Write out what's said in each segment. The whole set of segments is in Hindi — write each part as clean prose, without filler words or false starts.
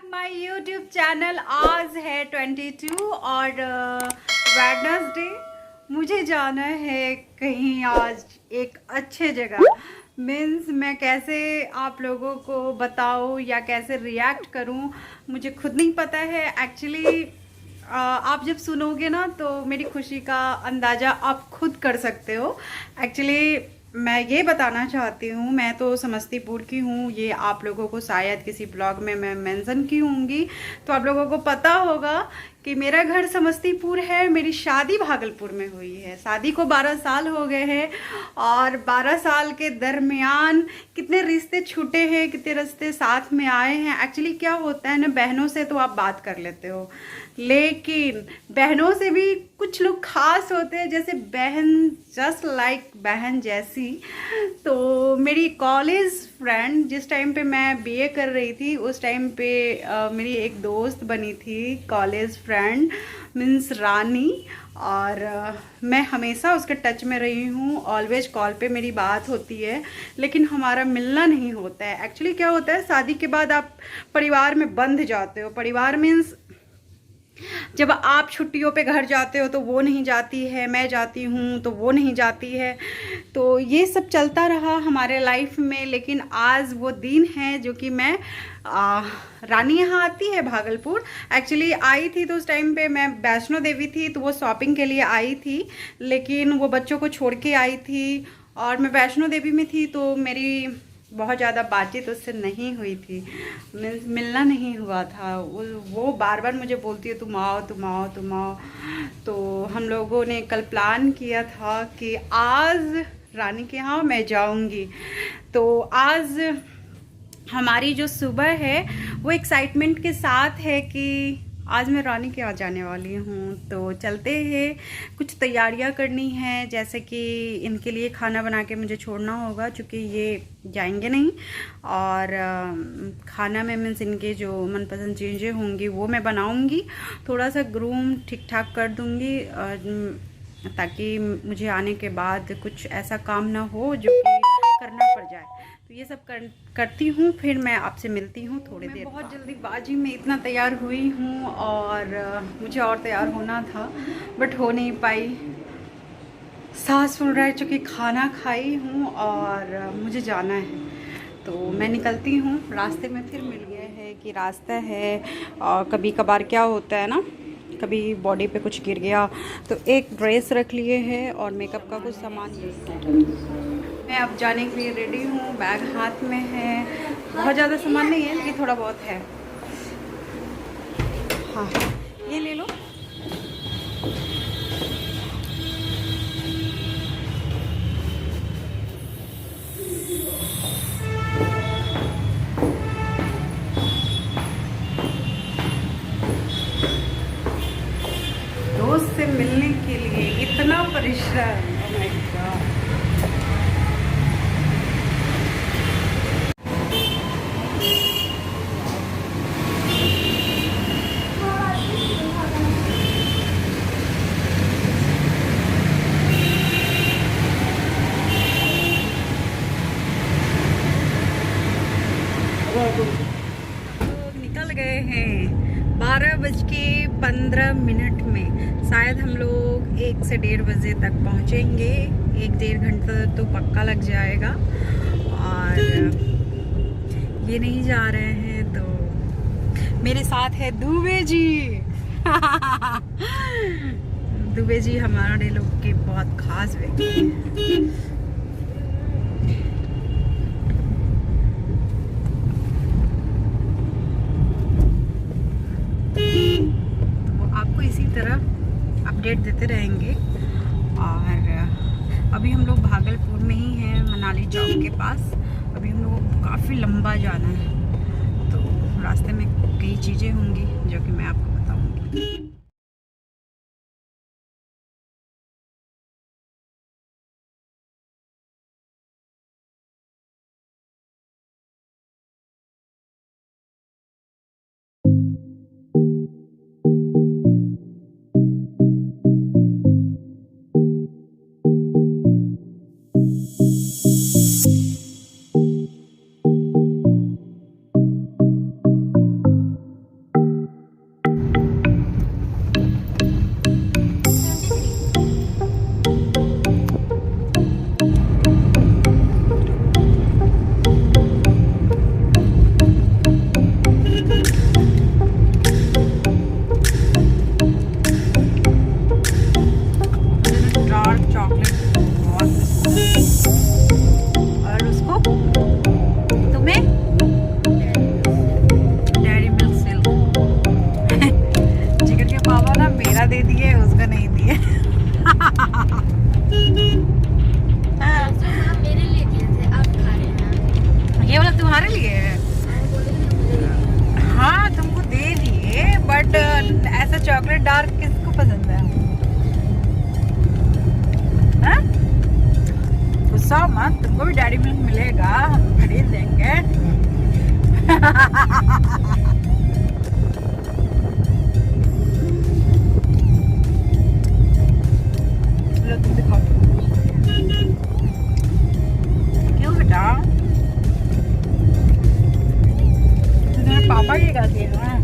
My YouTube channel. आज है 22 और वेडनेसडे। मुझे जाना है कहीं आज एक अच्छे जगह। मीन्स मैं कैसे आप लोगों को बताऊँ या कैसे रिएक्ट करूँ, मुझे खुद नहीं पता है एक्चुअली। आप जब सुनोगे ना तो मेरी खुशी का अंदाज़ा आप खुद कर सकते हो। एक्चुअली मैं ये बताना चाहती हूँ, मैं तो समस्तीपुर की हूँ। ये आप लोगों को शायद किसी ब्लॉग में मैं मेंशन की होंगी, तो आप लोगों को पता होगा कि मेरा घर समस्तीपुर है। मेरी शादी भागलपुर में हुई है। शादी को 12 साल हो गए हैं और 12 साल के दरमियान कितने रिश्ते छूटे हैं, कितने रिश्ते साथ में आए हैं। एक्चुअली क्या होता है ना, बहनों से तो आप बात कर लेते हो, लेकिन बहनों से भी कुछ लोग खास होते हैं, जैसे बहन, जस्ट लाइक बहन जैसी। तो मेरी कॉलेज फ्रेंड, जिस टाइम पे मैं बीए कर रही थी उस टाइम पे मेरी एक दोस्त बनी थी, कॉलेज फ्रेंड मीन्स रानी। और मैं हमेशा उसके टच में रही हूँ। ऑलवेज कॉल पे मेरी बात होती है, लेकिन हमारा मिलना नहीं होता है। एक्चुअली क्या होता है, शादी के बाद आप परिवार में बंध जाते हो। परिवार मीन्स जब आप छुट्टियों पे घर जाते हो तो वो नहीं जाती है, मैं जाती हूँ तो वो नहीं जाती है। तो ये सब चलता रहा हमारे लाइफ में। लेकिन आज वो दिन है जो कि मैं रानी यहाँ आती है भागलपुर। एक्चुअली आई थी तो उस टाइम पे मैं वैष्णो देवी थी, तो वो शॉपिंग के लिए आई थी, लेकिन वो बच्चों को छोड़ के आई थी और मैं वैष्णो देवी में थी। तो मेरी बहुत ज़्यादा बातचीत उससे नहीं हुई थी, मिलना नहीं हुआ था। वो बार बार मुझे बोलती है तुम आओ तुम आओ तुम आओ। तो हम लोगों ने कल प्लान किया था कि आज रानी के यहाँ मैं जाऊंगी। तो आज हमारी जो सुबह है वो एक्साइटमेंट के साथ है कि आज मैं रानी के यहाँ जाने वाली हूँ। तो चलते हैं, कुछ तैयारियाँ करनी है, जैसे कि इनके लिए खाना बना के मुझे छोड़ना होगा क्योंकि ये जाएंगे नहीं। और खाना में मीन्स इनके जो मनपसंद चीज़ें होंगी वो मैं बनाऊँगी। थोड़ा सा ग्रूम ठीक ठाक कर दूँगी ताकि मुझे आने के बाद कुछ ऐसा काम ना हो जो कि करना पड़ जाए। तो ये सब करती हूँ, फिर मैं आपसे मिलती हूँ थोड़ी देर। बहुत जल्दीबाजी में इतना तैयार हुई हूँ और मुझे और तैयार होना था बट हो नहीं पाई। सांस फूल रहा है चूँकि खाना खाई हूँ और मुझे जाना है। तो मैं निकलती हूँ। रास्ते में फिर मिल गया है कि रास्ता है, और कभी कभार क्या होता है ना, कभी बॉडी पे कुछ गिर गया। तो एक ड्रेस रख लिए है और मेकअप का कुछ सामान। मैं अब जाने के लिए रेडी हूँ, बैग हाथ में है। बहुत ज़्यादा सामान नहीं है लेकिन थोड़ा बहुत है। हाँ, ये ले लो। दोस्त से मिलने के लिए इतना परिश्रम, ओह माय गॉड। निकल गए हैं 12:15 में। शायद हम लोग 1 से 1:30 बजे तक पहुंचेंगे। 1-1.5 घंटा तो पक्का लग जाएगा। और ये नहीं जा रहे हैं तो मेरे साथ है दुबे जी। दुबे जी हमारे लोग के बहुत खास व्यक्ति हैं। आपको इसी तरह अपडेट देते रहेंगे। और अभी हम लोग भागलपुर में ही हैं, मनाली चौक के पास। अभी हम लोगों को काफ़ी लंबा जाना है, तो रास्ते में कई चीज़ें होंगी जो कि मैं आपको बताऊंगी। लिए? हाँ तुमको दे दिए, बट ऐसा चॉकलेट डार्क किसको पसंद है? हाँ? गुस्सा मत, तुमको भी डैडी मिल्क मिलेगा, हम खरीद देंगे। लो तुम दिखाओ। क्यों बेटा? तुम्हारे पापा की गलती है ना?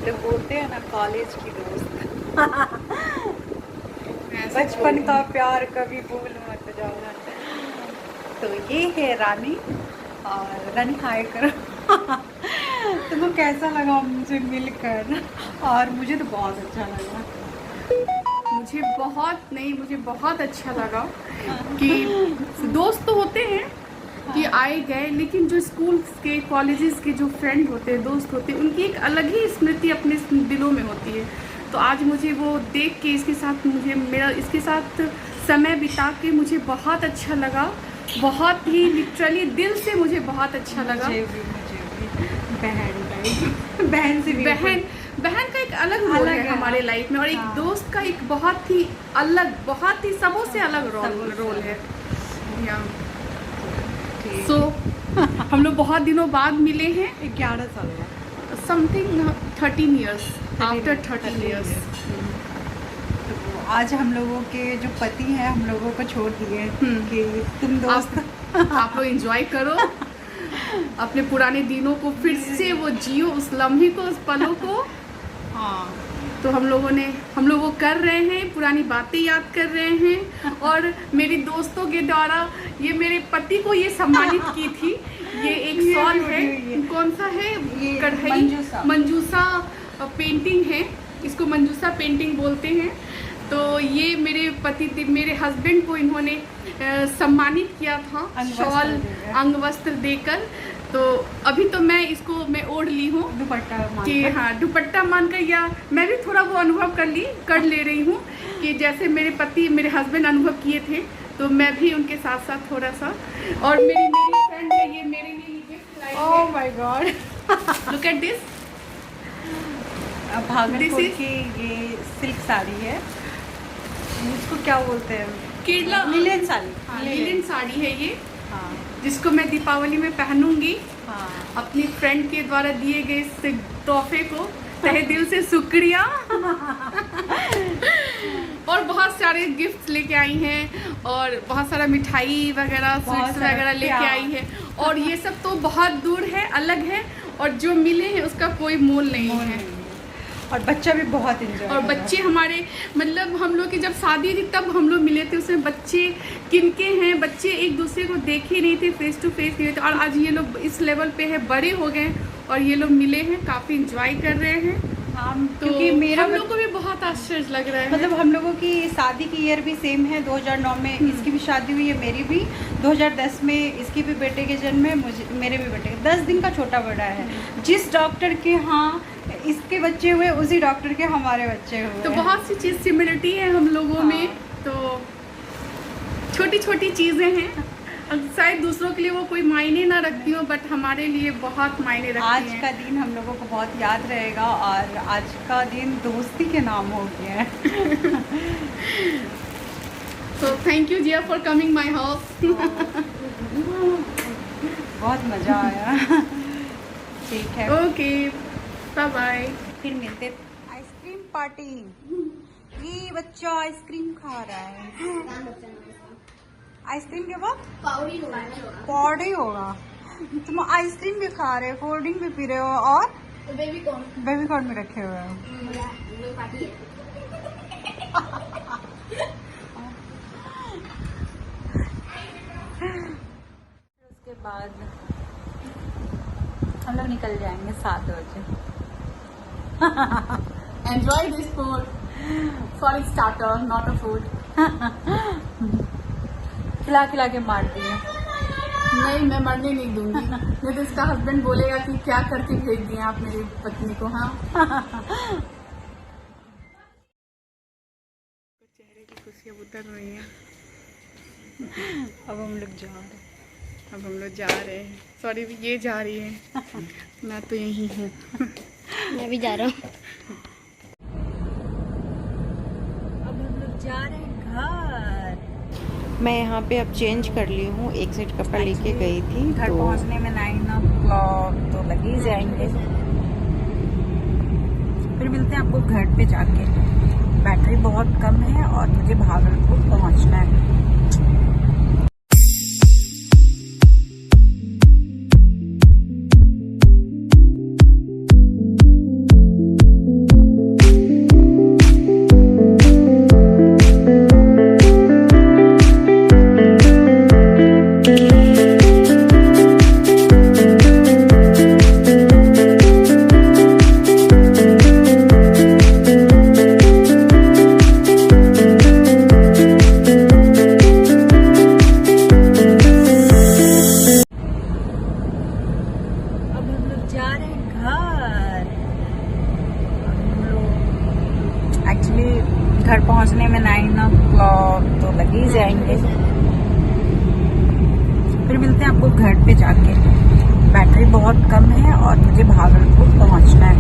लोग बोलते हैं ना कॉलेज की दोस्त। बचपन का प्यार कभी भूल मत जाना। तो ये है रानी, और रानी हाय करो। तुमको कैसा लगा मुझे मिलकर? और मुझे तो बहुत अच्छा लगा। मुझे बहुत अच्छा लगा कि दोस्त तो होते हैं कि आए गए, लेकिन जो स्कूल के कॉलेजेस के जो फ्रेंड होते हैं, दोस्त होते हैं, उनकी एक अलग ही स्मृति अपने दिलों में होती है। तो आज मुझे वो देख के इसके साथ समय बिता के मुझे बहुत अच्छा लगा, बहुत ही लिटरली दिल से मुझे बहुत अच्छा लगा। मुझे भी बहन का एक अलग रोल है हमारे लाइफ में, और एक दोस्त का एक बहुत ही सबों से अलग रोल है। सो हम लोग बहुत दिनों बाद मिले हैं, 11 साल समथिंग 13 ईयर्स आफ्टर 13 ईयर्स। आज हम लोगों के जो पति हैं हम लोगों को छोड़ दिए कि तुम दोस्त आप लोग एंजॉय करो अपने पुराने दिनों को, फिर से वो जियो उस लम्हे को, उस पलों को। हाँ, तो हम लोग कर रहे हैं, पुरानी बातें याद कर रहे हैं। और मेरी दोस्तों के द्वारा ये मेरे पति को ये सम्मानित की थी। ये एक शॉल है, कौन सा है, कढ़ाई मंजूसा पेंटिंग है, इसको मंजूसा पेंटिंग बोलते हैं। तो ये मेरे हस्बैंड को इन्होंने सम्मानित किया था शॉल अंग वस्त्र देकर। तो अभी तो मैं ओढ़ ली हूँ दुपट्टा कि हाँ, दुपट्टा मानकर, या मैं भी थोड़ा वो अनुभव कर ले रही हूँ कि जैसे मेरे हस्बैंड अनुभव किए थे, तो मैं भी उनके साथ साथ थोड़ा सा। और मेरी फ्रेंड है, ये मेरे लिए गिफ्ट लाई है। Oh my God, look at this. Bhagalpur की ये सिल्क साड़ी है, इसको क्या बोलते हैं? केरला लिनन साड़ी। हाँ, लिनन साड़ी है ये। हाँ, जिसको मैं दीपावली में पहनूंगी। हाँ, अपनी फ्रेंड के द्वारा दिए गए इस तोहफे को तहे दिल से शुक्रिया। और बहुत सारे गिफ्ट लेके आई हैं और बहुत सारा मिठाई वगैरह स्वीट्स वगैरह लेके आई है। और ये सब तो बहुत दूर है, अलग है, और जो मिले हैं उसका कोई मोल नहीं है। और बच्चा भी बहुत एंजॉय, और बच्चे हमारे मतलब हम लोग की जब शादी थी तब हम लोग मिले थे, उसमें बच्चे किनके हैं, बच्चे एक दूसरे को देखे नहीं थे, फेस टू फेस नहीं थे। और आज ये लोग इस लेवल पे है, बड़े हो गए और ये लोग मिले हैं, काफ़ी इंजॉय कर रहे हैं। हम तो क्योंकि मेरा हम लोग को भी बहुत आश्चर्य लग रहा है। मतलब हम लोगों की शादी की ईयर भी सेम है, 2009 में इसकी भी शादी हुई है, मेरी भी 2010 में, इसकी भी बेटे के जन्म है, मेरे भी बेटे 10 दिन का छोटा बड़ा है। जिस डॉक्टर के यहाँ इसके बच्चे हुए उसी डॉक्टर के हमारे बच्चे हुए, तो बहुत सी चीज़ सिमिलरिटी है हम लोगों में। तो छोटी छोटी चीज़ें हैं, शायद दूसरों के लिए वो कोई मायने ना रखती हो, बट हमारे लिए बहुत मायने रखती आज हैं। का दिन हम लोगों को बहुत याद रहेगा और आज का दिन दोस्ती के नाम हो गया है। तो thank you Jiya for coming my house. बहुत मज़ा आया। ठीक है, ओके बाय बाय। फिर मिलते। आइसक्रीम पार्टी, ये बच्चा आइसक्रीम खा रहा है। आइसक्रीम के बाद पाउडर होगा। तुम आइसक्रीम भी खा रहे हो, कोल्ड ड्रिंक भी पी रहे हो और बेबी कॉर्न भी रखे हुए हो। उसके बाद हम लोग निकल जाएंगे 7 बजे। Enjoy this food for starter, not a food. खिला खिला के मार दिए। नहीं, मैं मरने नहीं दूंगी, नहीं तो इसका हस्बैंड बोलेगा कि क्या करके भेज दिए आप मेरी पत्नी को। हाँ, चेहरे की खुशियाँ उतर रही हैं। अब हम लोग जा रहे हैं। सॉरी, ये जा रही है, मैं तो यहीं हूँ। मैं भी जा रहा हूँ। अब हम लोग जा रहे हैं घर। मैं यहाँ पे अब चेंज कर ली हूँ, एक सेट कपड़ा लेके गई थी। घर पहुँचने में 9 o'clock तो लग ही जाएंगे। फिर मिलते हैं आपको घर पे जाके। बैटरी बहुत कम है और मुझे भागलपुर पहुँचना है। घर पहुंचने में 9 o'clock तो लग ही जाएंगे। फिर मिलते हैं आपको घर पे जाके। बैटरी बहुत कम है और मुझे भागलपुर पहुंचना है।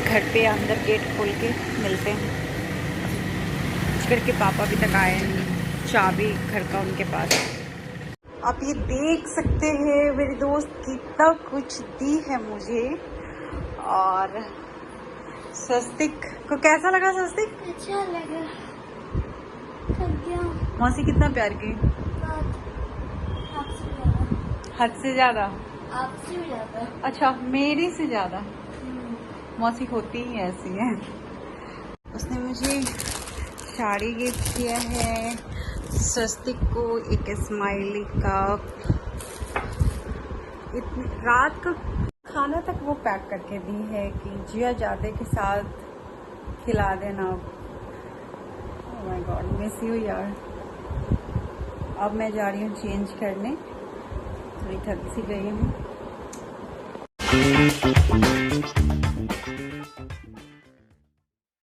घर पे अंदर गेट खोल के मिलते हैं। घर के पापा अभी तक आए नहीं, चाबी घर का उनके पास है। आप ये देख सकते हैं मेरी दोस्त कितना कुछ दी है मुझे। और स्वस्तिक को कैसा लगा? स्वस्तिक अच्छा लगा, थक गया। मौसी कितना प्यार की, आपसे ज्यादा। हद से ज्यादा? आपसे भी ज्यादा। अच्छा, मेरे से ज्यादा? मौसी होती ही ऐसी है। उसने मुझे साड़ी गिफ्ट किया है, स्वस्तिक को एक स्माइली कप, इतनी रात का खाना तक वो पैक करके दी है कि जिया जादे के साथ खिला देना। Oh my God, miss you यार। अब मैं जा रही हूँ चेंज करने, थोड़ी थक सी गई हूँ।